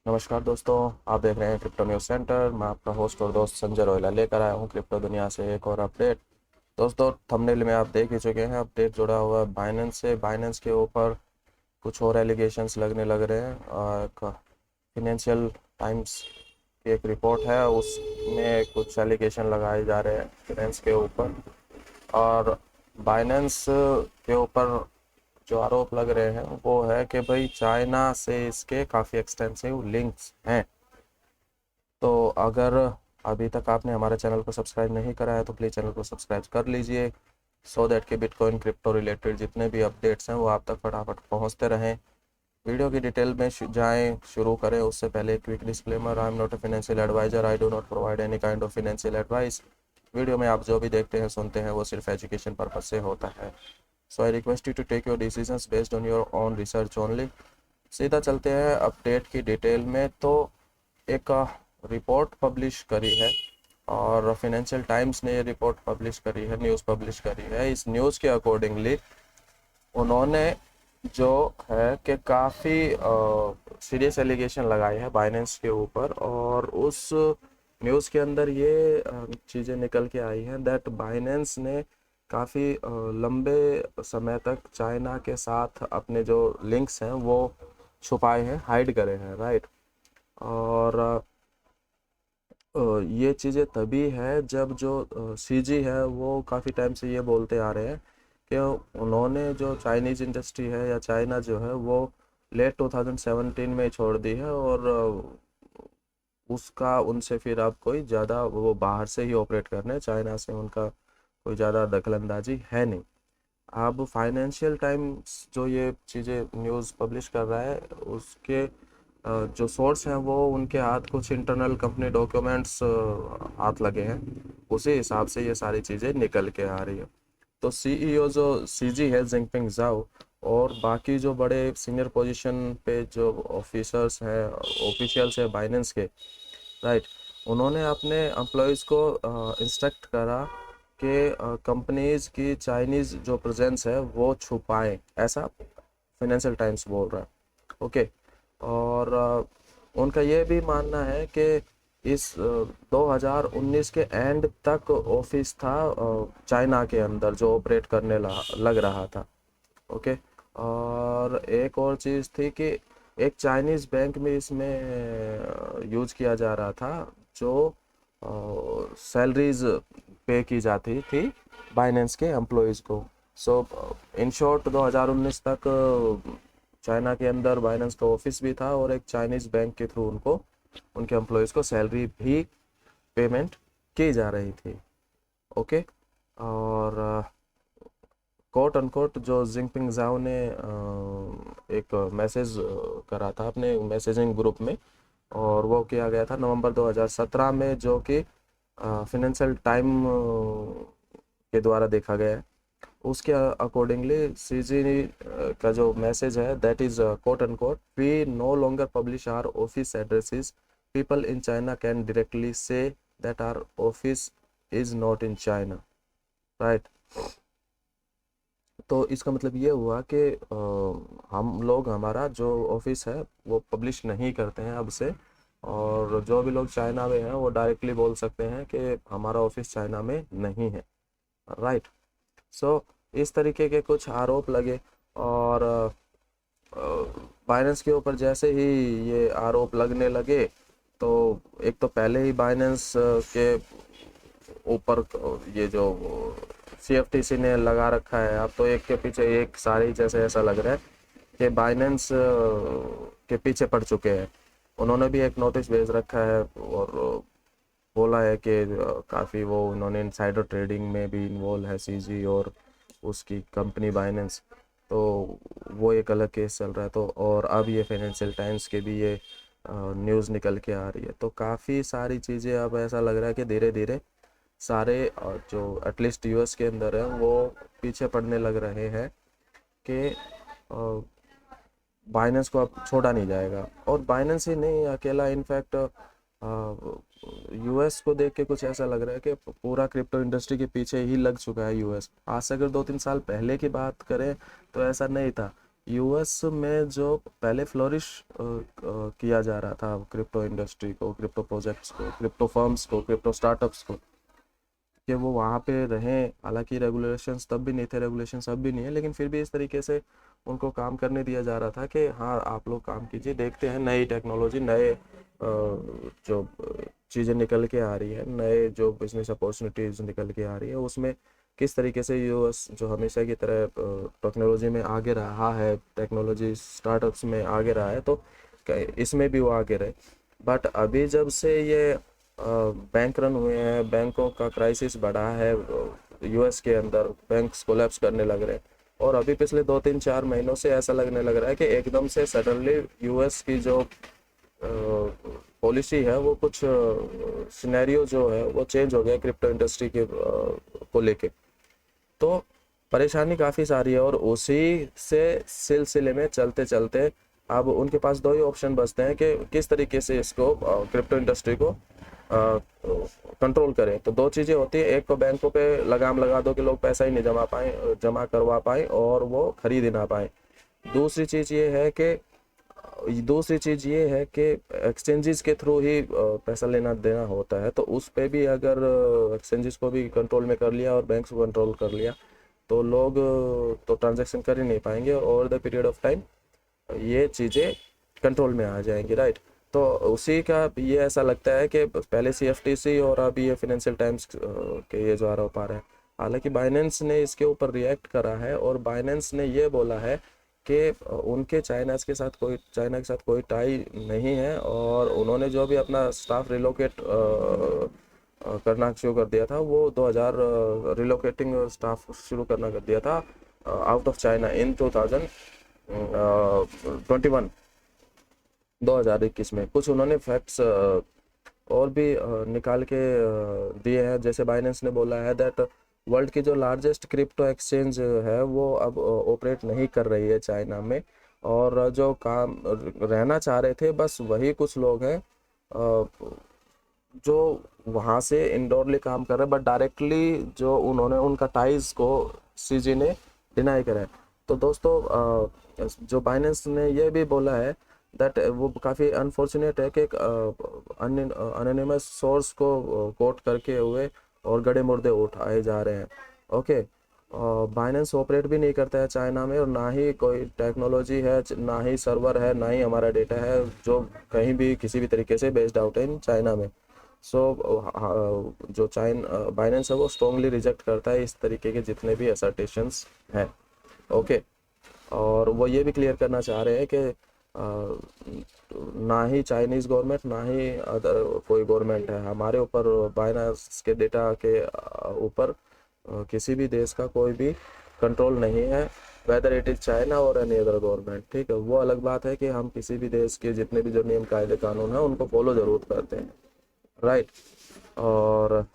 नमस्कार दोस्तों, आप देख रहे हैं क्रिप्टो न्यूज़ सेंटर। मैं आपका होस्ट और दोस्त संजय रोयला लेकर आया हूं क्रिप्टो दुनिया से एक और अपडेट। दोस्तों, थंबनेल में आप देख ही चुके हैं, अपडेट जुड़ा हुआ है बाइनेंस से। बाइनेंस के ऊपर कुछ और एलिगेशंस लगने लग रहे हैं। एक फिनेंशियल टाइम्स की एक रिपोर्ट है, उसमें कुछ एलिगेशन लगाए जा रहे हैं फाइनेंस के ऊपर। और बाइनेंस के ऊपर जो आरोप लग रहे हैं वो है कि भाई चाइना से इसके काफ़ी एक्सटेंसिव लिंक्स हैं। तो अगर अभी तक आपने हमारे चैनल को सब्सक्राइब नहीं करा है तो प्लीज़ चैनल को सब्सक्राइब कर लीजिए, सो दैट कि बिटकॉइन क्रिप्टो रिलेटेड जितने भी अपडेट्स हैं वो आप तक फटाफट पहुंचते रहें। वीडियो की डिटेल में जाएं, शुरू करें उससे पहले quick disclaimer. I am not a financial advisor, I do not provide any kind of financial advice. Video में आप जो भी देखते हैं सुनते हैं वो सिर्फ एजुकेशन पर्पज से होता है। So I request you to take your decisions based on your own research only. सीधा चलते हैं अपडेट की डिटेल में। तो एक रिपोर्ट पब्लिश करी है और फाइनेंशियल टाइम्स ने ये रिपोर्ट पब्लिश करी है, न्यूज़ पब्लिश करी है। इस न्यूज़ के अकॉर्डिंगली उन्होंने जो है कि काफ़ी सीरियस एलिगेशन लगाए हैं बाइनेंस के ऊपर, और उस न्यूज़ के अंदर ये चीज़ें निकल के आई हैं दैट बाइनेंस ने काफ़ी लंबे समय तक चाइना के साथ अपने जो लिंक्स हैं वो छुपाए हैं, हाइड करे हैं, राइट। और ये चीज़ें तभी है जब जो सीजी है वो काफ़ी टाइम से ये बोलते आ रहे हैं कि उन्होंने जो चाइनीज़ इंडस्ट्री है या चाइना जो है वो लेट 2017 में ही छोड़ दी है, और उसका उनसे फिर अब कोई ज़्यादा वो बाहर से ही ऑपरेट कर रहे हैं, चाइना से उनका कोई ज़्यादा दखलंदाजी है नहीं। अब फाइनेंशियल टाइम्स जो ये चीज़ें न्यूज़ पब्लिश कर रहा है उसके जो सोर्स हैं वो उनके हाथ कुछ इंटरनल कंपनी डॉक्यूमेंट्स हाथ लगे हैं, उसी हिसाब से ये सारी चीज़ें निकल के आ रही है। तो सीईओ जो सीजी है, जिनपिंग जाओ, और बाकी जो बड़े सीनियर पोजीशन पे जो ऑफिसर्स हैं, ऑफिशियल्स हैं बाइनेंस के, राइट, उन्होंने अपने एम्प्लॉयज़ को इंस्ट्रक्ट करा कि कंपनीज की चाइनीज़ जो प्रेजेंस है वो छुपाएं, ऐसा फाइनेंशियल टाइम्स बोल रहा है। ओके। और उनका ये भी मानना है कि इस 2019 के एंड तक ऑफिस था चाइना के अंदर जो ऑपरेट करने लग रहा था। ओके। और एक और चीज़ थी कि एक चाइनीज़ बैंक में इसमें यूज किया जा रहा था, जो सैलरीज पे की जाती थी बाइनेंस के एम्प्लॉयज़ को। सो इन शॉर्ट 2019 तक चाइना के अंदर बाइनेंस का ऑफिस भी था, और एक चाइनीज़ बैंक के थ्रू उनको उनके एम्प्लॉयज़ को सैलरी भी पेमेंट की जा रही थी। ओके। और कोट अनकोट जो जिनपिंग जाओ ने एक मैसेज करा था अपने मैसेजिंग ग्रुप में, और वो किया गया था नवंबर 2017 में, जो कि फिनेंशियल टाइम के द्वारा देखा गया है। उसके अकॉर्डिंगली सीजी का जो मैसेज है that is quote end quote, we no longer publish our office addresses, people in China can directly say that our office is not in China, right. तो इसका मतलब ये हुआ कि हम लोग हमारा जो ऑफिस है वो पब्लिश नहीं करते हैं अब से, और जो भी लोग चाइना में हैं वो डायरेक्टली बोल सकते हैं कि हमारा ऑफिस चाइना में नहीं है, राइट। सो इस तरीके के कुछ आरोप लगे, और बाइनेंस के ऊपर जैसे ही ये आरोप लगने लगे तो एक तो पहले ही बाइनेंस के ऊपर ये जो सीएफटीसी ने लगा रखा है, अब तो एक के पीछे एक सारे जैसे ऐसा लग रहा है कि बाइनेंस के पीछे पड़ चुके हैं। उन्होंने भी एक नोटिस भेज रखा है और बोला है कि काफ़ी वो उन्होंने इनसाइडर ट्रेडिंग में भी इन्वॉल्व है सीजी और उसकी कंपनी बाइनेंस। तो वो एक अलग केस चल रहा है। तो और अब ये फाइनेंशियल टाइम्स के भी ये न्यूज़ निकल के आ रही है। तो काफ़ी सारी चीज़ें अब ऐसा लग रहा है कि धीरे धीरे सारे जो एटलीस्ट यूएस के अंदर है वो पीछे पड़ने लग रहे हैं कि बाइनेंस को अब छोड़ा नहीं जाएगा। और बाइनेंस ही नहीं अकेला, इनफैक्ट यूएस को देख के कुछ ऐसा लग रहा है कि पूरा क्रिप्टो इंडस्ट्री के पीछे ही लग चुका है यूएस। आज से अगर 2-3 साल पहले की बात करें तो ऐसा नहीं था। यूएस में जो पहले फ्लोरिश किया जा रहा था क्रिप्टो इंडस्ट्री को, क्रिप्टो प्रोजेक्ट्स को, क्रिप्टो फर्म्स को, क्रिप्टो स्टार्टअप्स को, कि वो वहाँ पे रहें। हालांकि रेगुलेशंस तब भी नहीं थे, रेगुलेशंस अब भी नहीं है, लेकिन फिर भी इस तरीके से उनको काम करने दिया जा रहा था कि हाँ आप लोग काम कीजिए, देखते हैं नई टेक्नोलॉजी, नए जो चीज़ें निकल के आ रही है, नए जो बिजनेस अपॉर्चुनिटीज़ निकल के आ रही है, उसमें किस तरीके से यूएस जो हमेशा की तरह टेक्नोलॉजी में आगे रहा है, टेक्नोलॉजी स्टार्टअप्स में आगे रहा है, तो इसमें भी वो आगे रहे। बट अभी जब से ये बैंक रन हुए हैं, बैंकों का क्राइसिस बढ़ा है यूएस के अंदर, बैंक्स कोलैप्स करने लग रहे हैं, और अभी पिछले 2 3 4 महीनों से ऐसा लगने लग रहा है कि एकदम से सडनली यूएस की जो पॉलिसी है वो कुछ सिनेरियो जो है वो चेंज हो गया क्रिप्टो इंडस्ट्री के को लेके। तो परेशानी काफ़ी सारी है, और उसी से सिलसिले में चलते चलते अब उनके पास दो ही ऑप्शन बचते हैं कि किस तरीके से इसको क्रिप्टो इंडस्ट्री को कंट्रोल करें। तो दो चीज़ें होती हैं, एक तो बैंकों पे लगाम लगा दो कि लोग पैसा ही नहीं जमा करवा पाए और वो खरीद ही ना पाए। दूसरी चीज़ ये है कि एक्सचेंजेस के थ्रू ही पैसा लेना देना होता है, तो उस पे भी अगर एक्सचेंजेस को भी कंट्रोल में कर लिया और बैंक्स को कंट्रोल कर लिया, तो लोग तो ट्रांजैक्शन कर ही नहीं पाएंगे, over the period of time ये चीज़ें कंट्रोल में आ जाएंगी, राइट। तो उसी का ये ऐसा लगता है कि पहले सीएफटीसी और अब ये फाइनेंशियल टाइम्स के ये जो आरोप आ रहे हैं। हालांकि बाइनेंस ने इसके ऊपर रिएक्ट करा है, और बाइनेंस ने ये बोला है कि उनके चाइना के साथ कोई टाई नहीं है, और उन्होंने जो भी अपना स्टाफ रिलोकेट करना शुरू कर दिया था, वो 2000 रिलोकेटिंग स्टाफ शुरू करना कर दिया था आउट ऑफ चाइना इन 2021 2021 में। कुछ उन्होंने फैक्ट्स और भी निकाल के दिए हैं, जैसे बाइनेंस ने बोला है दैट वर्ल्ड की जो लार्जेस्ट क्रिप्टो एक्सचेंज है वो अब ऑपरेट नहीं कर रही है चाइना में, और जो काम रहना चाह रहे थे बस वही कुछ लोग हैं जो वहाँ से इंडोरली काम कर रहे हैं, बट डायरेक्टली जो उन्होंने उनका टाइज को सीजी ने डिनाई करा है। तो दोस्तों जो बाइनेंस ने ये भी बोला है दैट वो काफ़ी अनफॉर्चुनेट है कि अनोनिमस सोर्स को कोट करके हुए और गड़े मुर्दे उठाए जा रहे हैं। ओके, बाइनेंस ऑपरेट भी नहीं करता है चाइना में, और ना ही कोई टेक्नोलॉजी है, ना ही सर्वर है, ना ही हमारा डेटा है जो कहीं भी किसी भी तरीके से बेस्ड आउट है इन चाइना में। सो जो बाइनेंस है वो स्ट्रॉन्गली रिजेक्ट करता है इस तरीके के जितने भी असर्टेशंस हैं। ओके, और वो ये भी क्लियर करना चाह रहे हैं कि ना ही चाइनीज़ गवर्नमेंट ना ही अदर कोई गवर्नमेंट है हमारे ऊपर, बाइनेंस के डेटा के ऊपर किसी भी देश का कोई भी कंट्रोल नहीं है, वेदर इट इज़ चाइना और एनी अदर गवर्नमेंट। ठीक है, वो अलग बात है कि हम किसी भी देश के जितने भी जो नियम कायदे कानून हैं उनको फॉलो ज़रूर करते हैं, राइट। और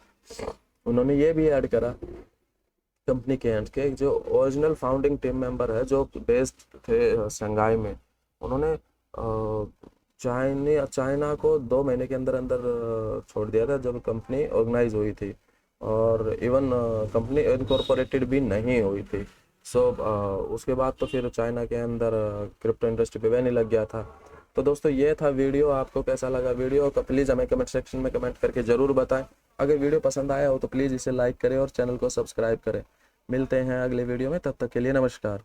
उन्होंने ये भी ऐड करा कंपनी के एंड के जो ओरिजिनल फाउंडिंग टीम मेंबर है जो बेस्ड थे शंघाई में, उन्होंने चाइना को 2 महीने के अंदर अंदर छोड़ दिया था जब कंपनी ऑर्गेनाइज हुई थी, और इवन कंपनी इनकॉर्पोरेटेड भी नहीं हुई थी। सो उसके बाद तो फिर चाइना के अंदर क्रिप्टो इंडस्ट्री पे बैन ही लग गया था। तो दोस्तों ये था वीडियो, आपको कैसा लगा वीडियो का प्लीज़ हमें कमेंट सेक्शन में कमेंट करके ज़रूर बताएं। अगर वीडियो पसंद आया हो तो प्लीज़ इसे लाइक करें और चैनल को सब्सक्राइब करें। मिलते हैं अगले वीडियो में, तब तक के लिए नमस्कार।